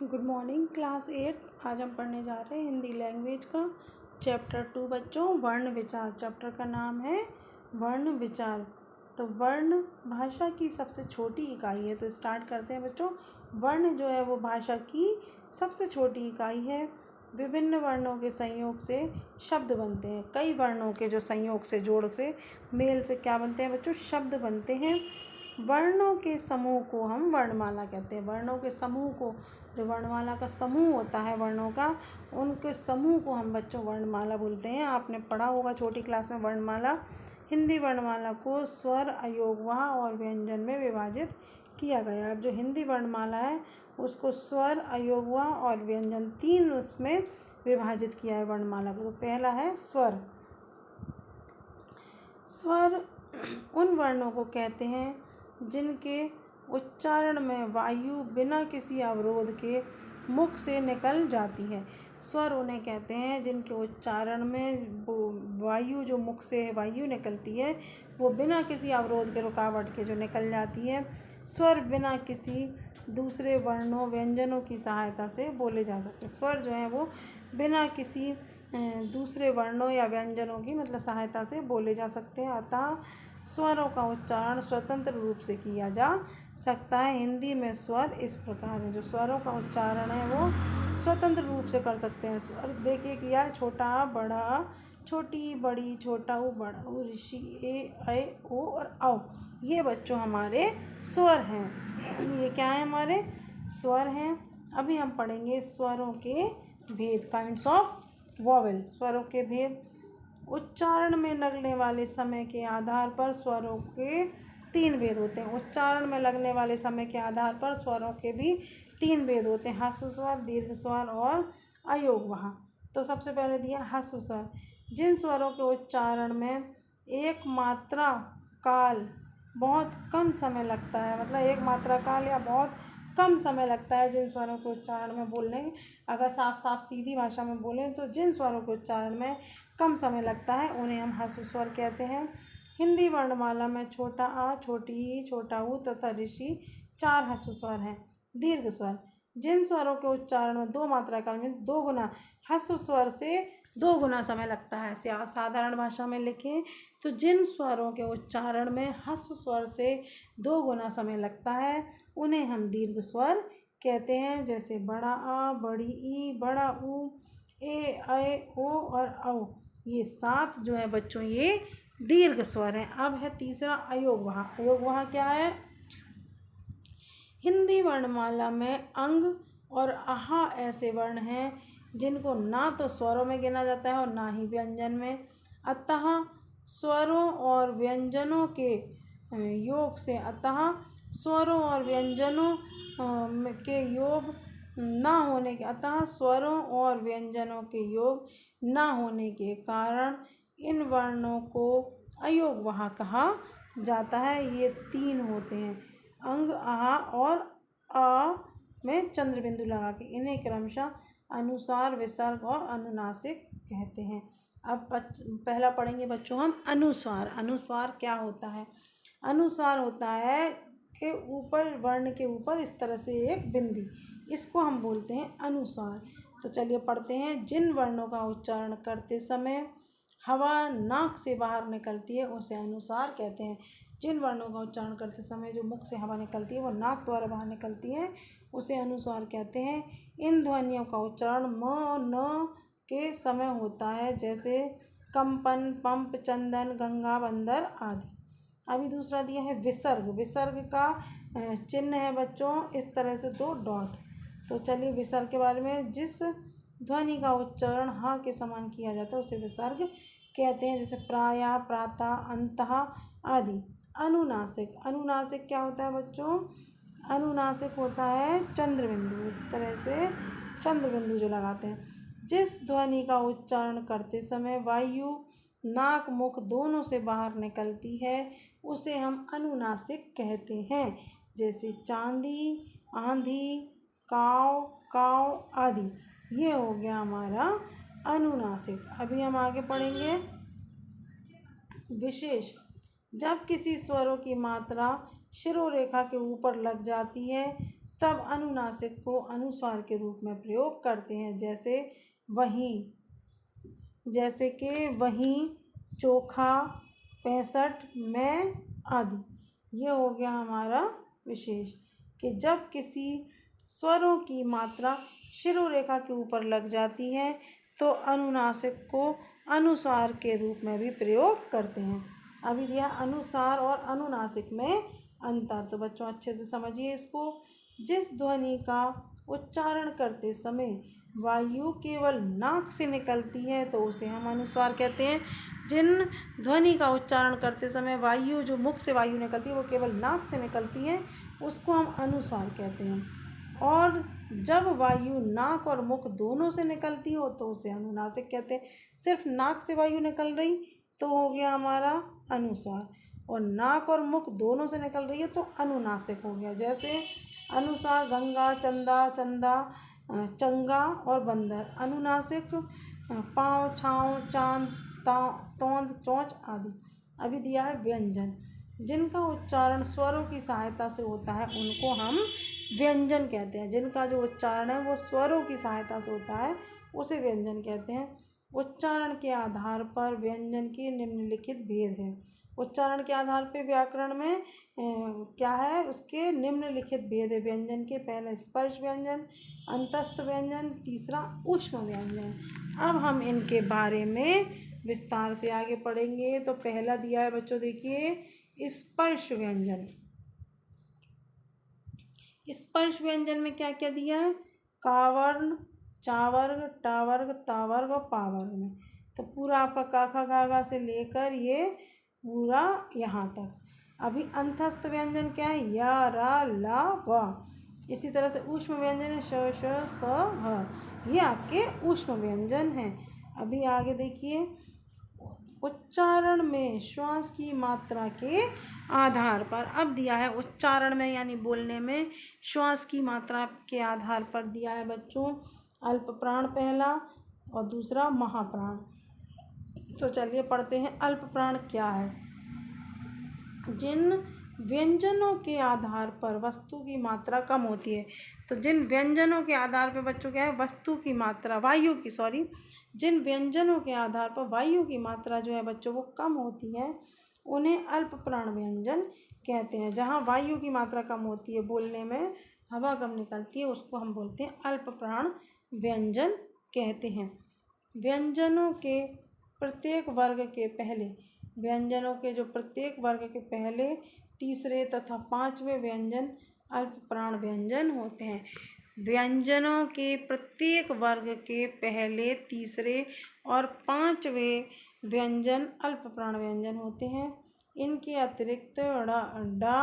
Good morning class 8। आज हम पढ़ने जा रहे हैं हिंदी लैंग्वेज का चैप्टर 2 बच्चों, वर्ण विचार। चैप्टर का नाम है वर्ण विचार। तो वर्ण भाषा की सबसे छोटी इकाई है। तो स्टार्ट करते हैं बच्चों। वर्ण जो है वो भाषा की सबसे छोटी इकाई है। विभिन्न वर्णों के संयोग से शब्द बनते हैं। कई वर्णों के जो संयोग से, जोड़ से, मेल से क्या बनते हैं बच्चों? शब्द बनते हैं। वर्णों के समूह को हम वर्णमाला कहते हैं। वर्णों के समूह को, जो वर्णमाला का समूह होता है वर्णों का, उनके समूह को हम बच्चों वर्णमाला बोलते हैं। आपने पढ़ा होगा छोटी क्लास में वर्णमाला। हिंदी वर्णमाला को स्वर, अयोगवाह और व्यंजन में विभाजित किया गया है। अब जो हिंदी वर्णमाला है उसको स्वर, अयोगवाह और व्यंजन, तीन उसमें विभाजित किया है वर्णमाला को। तो पहला है स्वर। स्वर उन वर्णों को कहते हैं जिनके उच्चारण में वायु बिना किसी अवरोध के मुख से निकल जाती है। स्वर उन्हें कहते हैं जिनके उच्चारण में वो वायु, जो मुख से वायु निकलती है, वो बिना किसी अवरोध के, रुकावट के जो निकल जाती है। स्वर बिना किसी दूसरे वर्णों, व्यंजनों की सहायता से बोले जा सकते हैं। स्वर जो हैं वो बिना किसी दूसरे वर्णों या व्यंजनों की मतलब सहायता से बोले जा सकते हैं। अतः स्वरों का उच्चारण स्वतंत्र रूप से किया जा सकता है। हिंदी में स्वर इस प्रकार है। जो स्वरों का उच्चारण है वो स्वतंत्र रूप से कर सकते हैं। स्वर देखिए किया, छोटा, बड़ा, छोटी, बड़ी, छोटा ऊ, बड़ा ऊ, ऋषि, ए, ओ और औ, ये बच्चों हमारे स्वर हैं। ये क्या है? हमारे स्वर हैं। अभी हम पढ़ेंगे स्वरों के भेद, काइंड्स ऑफ वॉवेल। स्वरों के भेद। उच्चारण में लगने वाले समय के आधार पर स्वरों के तीन भेद होते हैं। उच्चारण में लगने वाले समय के आधार पर स्वरों के भी तीन भेद होते हैं: ह्रस्व स्वर, दीर्घ स्वर और अयोगवाह। तो सबसे पहले दिया ह्रस्व स्वर। जिन स्वरों के उच्चारण में एक मात्रा काल बहुत कम समय लगता है, मतलब एक मात्रा काल या बहुत कम समय लगता है जिन स्वरों के उच्चारण में बोलने, अगर साफ साफ सीधी भाषा में बोलें तो जिन स्वरों के उच्चारण में कम समय लगता है उन्हें हम ह्रस्व स्वर कहते हैं। हिंदी वर्णमाला में छोटा आ, छोटी ई, छोटा ऊ तथा ऋषि चार ह्रस्व स्वर हैं। दीर्घ स्वर जिन स्वरों के उच्चारण में दो मात्रा काल में 2 गुना ह्रस्व स्वर से 2 गुना समय लगता है। साधारण भाषा में लिखें तो जिन स्वरों के उच्चारण में ह्रस्व स्वर से 2 गुना समय लगता है उन्हें हम दीर्घ स्वर कहते हैं। जैसे बड़ा आ, बड़ी ई, बड़ा ऊ, ए, ओ और औ, ये 7 जो है बच्चों ये दीर्घ स्वर हैं। अब है तीसरा अयोगवाह। अयोगवाह क्या है? हिंदी वर्णमाला में अंग और आहा ऐसे वर्ण हैं जिनको ना तो स्वरों में गिना जाता है और ना ही व्यंजन में। अतः स्वरों और व्यंजनों के योग से, स्वरों और व्यंजनों के योग ना होने के, स्वरों और व्यंजनों के योग ना होने के कारण इन वर्णों को अयोगवाह कहा जाता है। ये 3 होते हैं: अंग, आहा और अ में चंद्र बिंदु लगा के। इन्हें क्रमशः अनुस्वार, विसर्ग और अनुनासिक कहते हैं। अब पहला पढ़ेंगे बच्चों हम अनुस्वार। अनुस्वार क्या होता है? अनुस्वार होता है कि ऊपर, वर्ण के ऊपर इस तरह से एक बिंदी, इसको हम बोलते हैं अनुस्वार। तो चलिए पढ़ते हैं। जिन वर्णों का उच्चारण करते समय हवा नाक से बाहर निकलती है उसे अनुस्वार कहते हैं। जिन वर्णों का उच्चारण करते समय जो मुख से हवा निकलती है वो नाक द्वारा बाहर निकलती है उसे अनुस्वार कहते हैं। इन ध्वनियों का उच्चारण म, न के समय होता है, जैसे कंपन, पंप, चंदन, गंगा, बंदर आदि। अभी दूसरा दिया है विसर्ग। विसर्ग का चिन्ह है बच्चों इस तरह से 2 डॉट। तो चलिए विसर्ग के बारे में। जिस ध्वनि का उच्चारण ह के समान किया जाता है उसे विसर्ग कहते हैं, जैसे प्रायः, प्रातः, अंतः आदि। अनुनासिक। अनुनासिक क्या होता है बच्चों? अनुनासिक होता है चंद्र बिंदु, इस तरह से चंद्र बिंदु जो लगाते हैं। जिस ध्वनि का उच्चारण करते समय वायु नाक, मुख दोनों से बाहर निकलती है उसे हम अनुनासिक कहते हैं, जैसे चांदी, आंधी, काव, काव आदि। ये हो गया हमारा अनुनासिक। अभी हम आगे पढ़ेंगे विशेष। जब किसी स्वरों की मात्रा शिरोरेखा के ऊपर लग जाती है तब अनुनासिक को अनुस्वार के रूप में प्रयोग करते हैं, जैसे कि वहीं, चोखा, 65 में आदि। ये हो गया हमारा विशेष कि जब किसी स्वरों की मात्रा शिरोरेखा के ऊपर लग जाती है तो अनुनासिक को अनुस्वार के रूप में भी प्रयोग करते हैं। अभी दिया अनुसार और अनुनासिक में अंतर, तो बच्चों अच्छे से समझिए इसको। जिस ध्वनि का उच्चारण करते समय वायु केवल नाक से निकलती है तो उसे हम अनुस्वार कहते हैं। जिन ध्वनि का उच्चारण करते समय वायु, जो मुख से वायु निकलती है वो केवल नाक से निकलती है, उसको हम अनुस्वार कहते हैं। और जब वायु नाक और मुख दोनों से निकलती हो तो उसे अनुनासिक कहते हैं। सिर्फ नाक से वायु निकल रही तो हो गया हमारा अनुस्वार, और नाक और मुख दोनों से निकल रही है तो अनुनासिक हो गया। जैसे अनुसार गंगा, चंदा, चंदा, चंगा और बंदर। अनुनासिक पाँव, छाँव, चांद, तोंद, चोंच आदि। अभी दिया है व्यंजन। जिनका उच्चारण स्वरों की सहायता से होता है उनको हम व्यंजन कहते हैं। जिनका जो उच्चारण है वो स्वरों की सहायता से होता है उसे व्यंजन कहते हैं। उच्चारण के आधार पर व्यंजन के निम्नलिखित भेद हैं। उच्चारण के आधार पर व्याकरण में क्या है, उसके निम्नलिखित भेद है व्यंजन के। पहला स्पर्श व्यंजन, अंतस्थ व्यंजन, तीसरा ऊष्म व्यंजन। अब हम इनके बारे में विस्तार से आगे पढ़ेंगे। तो पहला दिया है बच्चों, देखिए स्पर्श व्यंजन। स्पर्श व्यंजन में क्या क्या दिया है, कावर्ण, चावर्ग, टावर्ग, तावर्ग और पावर्ग में। तो पूरा आपका काखा गागा से लेकर ये पूरा यहाँ तक। अभी अंतस्थ व्यंजन क्या है, या, रा, ला, वा। इसी तरह से ऊष्म व्यंजन है श, श, स, ह। ये आपके ऊष्म व्यंजन हैं। अभी आगे देखिए, उच्चारण में श्वास की मात्रा के आधार पर। अब दिया है उच्चारण में यानी बोलने में श्वास की मात्रा के आधार पर दिया है बच्चों अल्प प्राण पहला और दूसरा महाप्राण। तो चलिए पढ़ते हैं अल्प प्राण क्या है। जिन व्यंजनों के आधार पर वस्तु की मात्रा कम होती है। तो जिन व्यंजनों के आधार पर बच्चों क्या है, वस्तु की मात्रा, जिन व्यंजनों के आधार पर वायु की मात्रा जो है बच्चों वो कम होती है उन्हें अल्प प्राण व्यंजन कहते हैं। जहाँ वायु की मात्रा कम होती है, बोलने में हवा कम निकलती है, उसको हम बोलते हैं अल्प प्राण व्यंजन कहते हैं। व्यंजनों के प्रत्येक वर्ग के पहले, व्यंजनों के जो प्रत्येक वर्ग के पहले, तीसरे तथा पांचवें व्यंजन अल्प प्राण व्यंजन होते हैं। व्यंजनों के प्रत्येक वर्ग के पहले, तीसरे और पांचवें व्यंजन अल्प प्राण व्यंजन होते हैं। इनके अतिरिक्त डा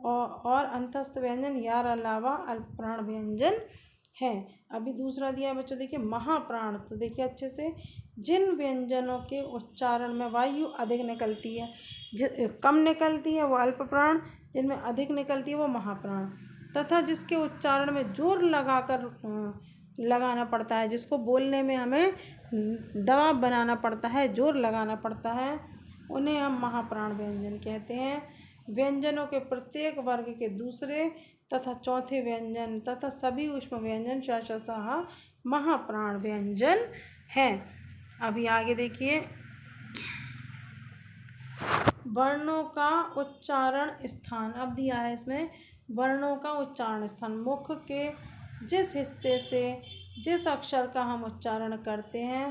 और अंतस्थ व्यंजन यार अलावा अल्प प्राण व्यंजन है। अभी दूसरा दिया है बच्चों, देखिए महाप्राण। तो देखिए अच्छे से, जिन व्यंजनों के उच्चारण में वायु अधिक निकलती है, कम निकलती है वो अल्प प्राण, जिनमें अधिक निकलती है वो महाप्राण, तथा जिसके उच्चारण में जोर लगाना पड़ता है, जिसको बोलने में हमें दबाव बनाना पड़ता है, जोर लगाना पड़ता है, उन्हें हम महाप्राण व्यंजन कहते हैं। व्यंजनों के प्रत्येक वर्ग के दूसरे तथा चौथे व्यंजन तथा सभी ऊष्म व्यंजन शाह महाप्राण व्यंजन हैं। अभी आगे देखिए, वर्णों का उच्चारण स्थान। अब दिया है इसमें वर्णों का उच्चारण स्थान। मुख के जिस हिस्से से जिस अक्षर का हम उच्चारण करते हैं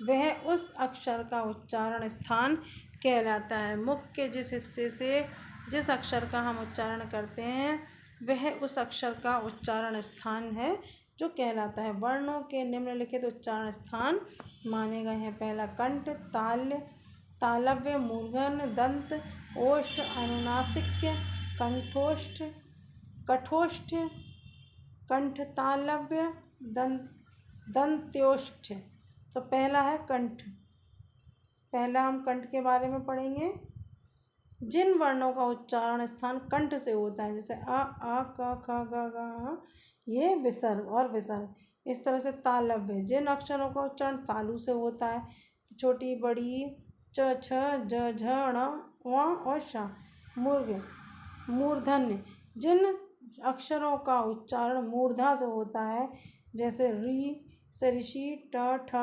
वह उस अक्षर का उच्चारण स्थान कहलाता है। मुख के जिस हिस्से से जिस अक्षर का हम उच्चारण करते हैं वह उस अक्षर का उच्चारण स्थान है जो कहलाता है। वर्णों के निम्नलिखित उच्चारण स्थान माने गए हैं। पहला कंठ, ताल्य, तालव्य, मूर्धन्य, दंत, ओष्ठ, अनुनासिक, कंठोष्ठ, कठोष्ठ, कंठतालव्य, दंत्योष्ठ। तो पहला है कंठ। पहला हम कंठ के बारे में पढ़ेंगे। जिन वर्णों का उच्चारण स्थान कंठ से होता है, जैसे आ, क, ख, ग, घ, ये विसर्ग और विसर्ग। इस तरह से तालव्य, जिन अक्षरों का उच्चारण तालु से होता है, छोटी बड़ी, च, छ, ज, झ, ण, व और श। मूर्धन्य, जिन अक्षरों का उच्चारण मूर्धा से होता है, जैसे री से ऋषि, ट, ठ,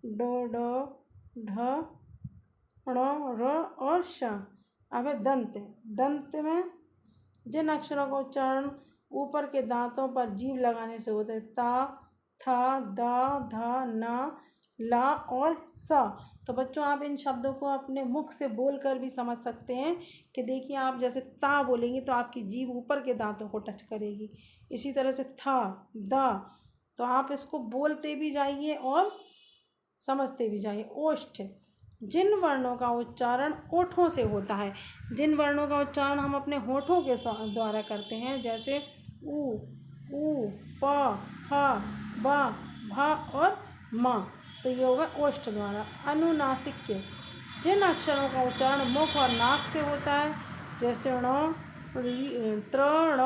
ड, ढ, ण, र और श। अब है दंत। दंत में जिन अक्षरों का उच्चारण ऊपर के दांतों पर जीभ लगाने से होता है, ता, था, दा, धा, ना, ला और सा। तो बच्चों आप इन शब्दों को अपने मुख से बोलकर भी समझ सकते हैं कि देखिए आप जैसे ता बोलेंगी तो आपकी जीभ ऊपर के दांतों को टच करेगी। इसी तरह से था, दा, तो आप इसको बोलते भी जाइए और समझते भी जाइए। ओष्ठ, जिन वर्णों का उच्चारण ओठों से होता है, जिन वर्णों का उच्चारण हम अपने होठों के द्वारा करते हैं, जैसे ऊ, प, फ, ब, भ और म, तो ये होगा ओष्ठ द्वारा। अनुनासिक, जिन अक्षरों का उच्चारण मुख और नाक से होता है, जैसे ण, त्र, ण,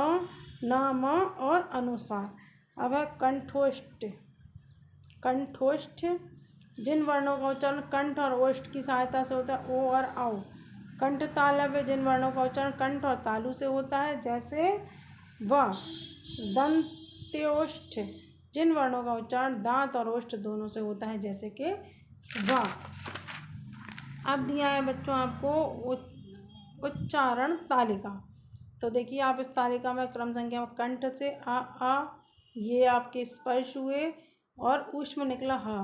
न, म और अनुस्वार। अब है कंठोष्ठ। कंठोष्ठ, जिन वर्णों का उच्चारण कंठ और ओष्ठ की सहायता से होता है, ओ और औ। कंठ तालव्य, जिन वर्णों का उच्चारण कंठ और तालु से होता है, जैसे व। दंत्योष्ठ, जिन वर्णों का उच्चारण दांत और ओष्ठ दोनों से होता है, जैसे कि व। अब दिया है बच्चों आपको उच्चारण तालिका। तो देखिए आप इस तालिका में क्रम संख्या कंठ से आ, ये आपके स्पर्श हुए और ऊष्म निकला ह।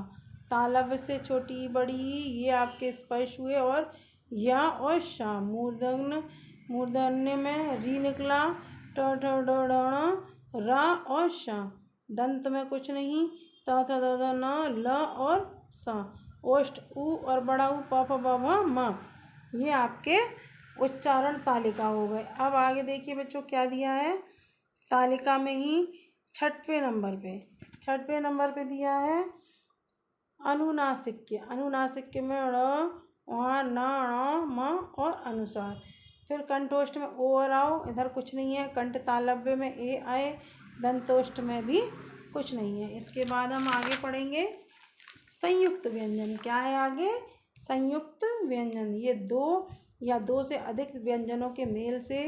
तालव्य से छोटी बड़ी ये आपके स्पर्श हुए और या और शा। मूर्धन्य में री निकला, ट, ठ, ड, ण, रा और शा। दंत में कुछ नहीं, त, थ, द, ध, न, ल और सा। ओष्ठ ऊ और बड़ा ऊ, प, फ, ब, भ, म। ये आपके उच्चारण तालिका हो गए। अब आगे देखिए बच्चों क्या दिया है तालिका में ही छठवें नंबर पे दिया है अनुनासिक। अनुनासिक में ण, वहाँ न, ण, म और अनुसार। फिर कंठोष्ठ में ओ और आओ, इधर कुछ नहीं है। कंठ तालव्य में ए आए, दंतोष्ठ में भी कुछ नहीं है। इसके बाद हम आगे पढ़ेंगे संयुक्त व्यंजन। क्या है आगे? संयुक्त व्यंजन। ये दो या दो से अधिक व्यंजनों के मेल से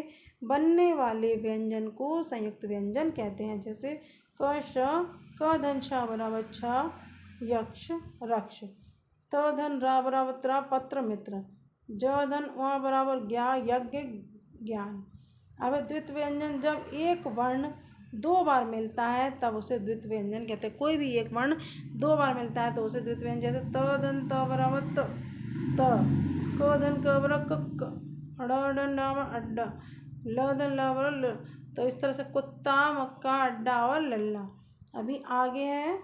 बनने वाले व्यंजन को संयुक्त व्यंजन कहते हैं। जैसे क, श, क धन श बराबर छ, यक्ष रक्ष। त धन रा बराबर त्र, पत्र मित्र। ज धन व बराबर ज्ञा, यज्ञ ज्ञान। अब द्वित व्यंजन, जब एक वर्ण दो बार मिलता है तब उसे द्वित व्यंजन कहते हैं। कोई भी एक वर्ण दो बार मिलता है तो उसे द्वित व्यंजन। जैसे त धन त बराबर त, क धन क बराबर क, ड़ धन ड अड्डा, ल धन ल बराबर ल। तो इस तरह से कुत्ता, मक्का, अड्डा और लल्ला। अभी आगे है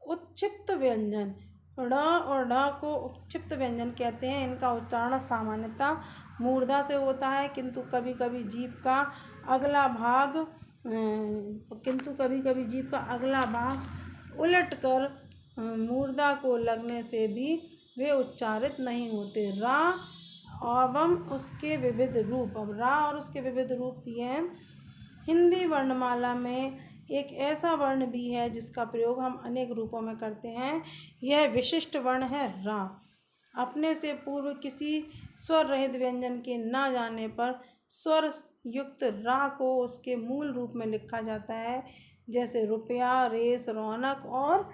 उत्क्षिप्त व्यंजन। ड़ और ढ को उत्क्षिप्त व्यंजन कहते हैं। इनका उच्चारण सामान्यतः मूर्धा से होता है, किंतु कभी कभी जीभ का अगला भाग उलटकर मूर्धा को लगने से भी वे उच्चारित नहीं होते। रा एवं उसके विविध रूप। अब रा और उसके विविध रूप दिए हैं। हिंदी वर्णमाला में एक ऐसा वर्ण भी है जिसका प्रयोग हम अनेक रूपों में करते हैं। यह विशिष्ट वर्ण है रा। अपने से पूर्व किसी स्वर रहित व्यंजन के न जाने पर स्वर युक्त रा को उसके मूल रूप में लिखा जाता है, जैसे रुपया, रेस, रौनक और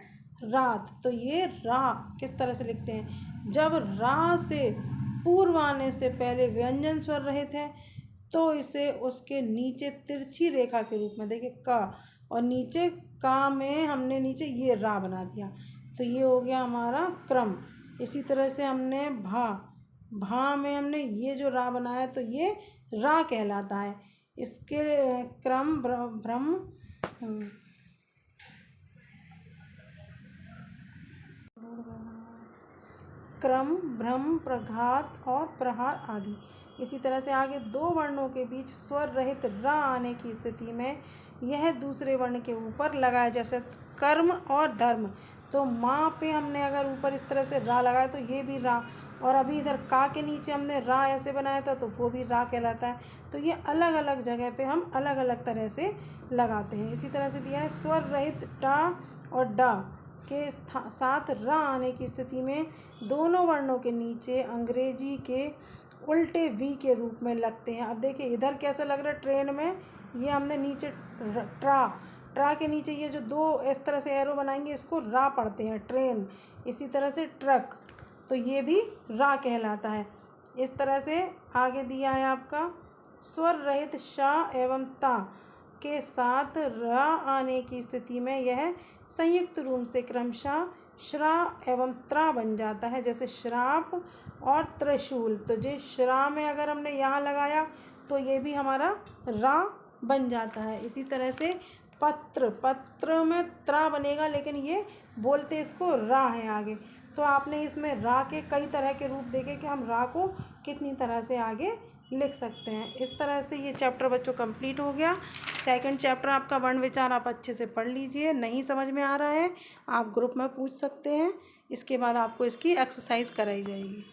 रात। तो ये रा किस तरह से लिखते हैं? जब रा से पूर्व आने से पहले व्यंजन स्वर रहित है तो इसे उसके नीचे तिरछी रेखा के रूप में, देखिए का, और नीचे का में हमने नीचे ये रा बना दिया, तो ये हो गया हमारा क्रम। इसी तरह से हमने भा में हमने ये जो रा बनाया तो ये रा कहलाता है। इसके क्रम भ्रम, प्रघात और प्रहार आदि। इसी तरह से आगे दो वर्णों के बीच स्वर रहित रा आने की स्थिति में यह दूसरे वर्ण के ऊपर लगाया, जैसे कर्म और धर्म। तो माँ पे हमने अगर ऊपर इस तरह से रा लगाया तो ये भी रा, और अभी इधर का के नीचे हमने रा ऐसे बनाया था तो वो भी रा कहलाता है। तो ये अलग अलग जगह पे हम अलग अलग तरह से लगाते हैं। इसी तरह से दिया है स्वर रहित टा और डा के साथ रा आने की स्थिति में दोनों वर्णों के नीचे अंग्रेजी के उल्टे वी के रूप में लगते हैं। अब देखिए इधर कैसा लग रहा है ट्रेन में, ये हमने नीचे ट्रा के नीचे ये जो दो इस तरह से एरो बनाएंगे इसको रा पढ़ते हैं, ट्रेन। इसी तरह से ट्रक, तो ये भी रा कहलाता है। इस तरह से आगे दिया है आपका स्वर रहित शा एवं ता के साथ रा आने की स्थिति में यह संयुक्त रूप से क्रमशः श्रा एवं त्रा बन जाता है, जैसे श्राप और त्रिशूल। तो जो श्रा में अगर हमने यहाँ लगाया तो ये भी हमारा रा बन जाता है। इसी तरह से पत्र में त्रा बनेगा, लेकिन ये बोलते इसको रा है आगे। तो आपने इसमें रा के कई तरह के रूप देखे कि हम रा को कितनी तरह से आगे लिख सकते हैं। इस तरह से ये चैप्टर बच्चों कंप्लीट हो गया। सेकंड चैप्टर आपका वर्ण विचार आप अच्छे से पढ़ लीजिए। नहीं समझ में आ रहा है आप ग्रुप में पूछ सकते हैं। इसके बाद आपको इसकी एक्सरसाइज कराई जाएगी।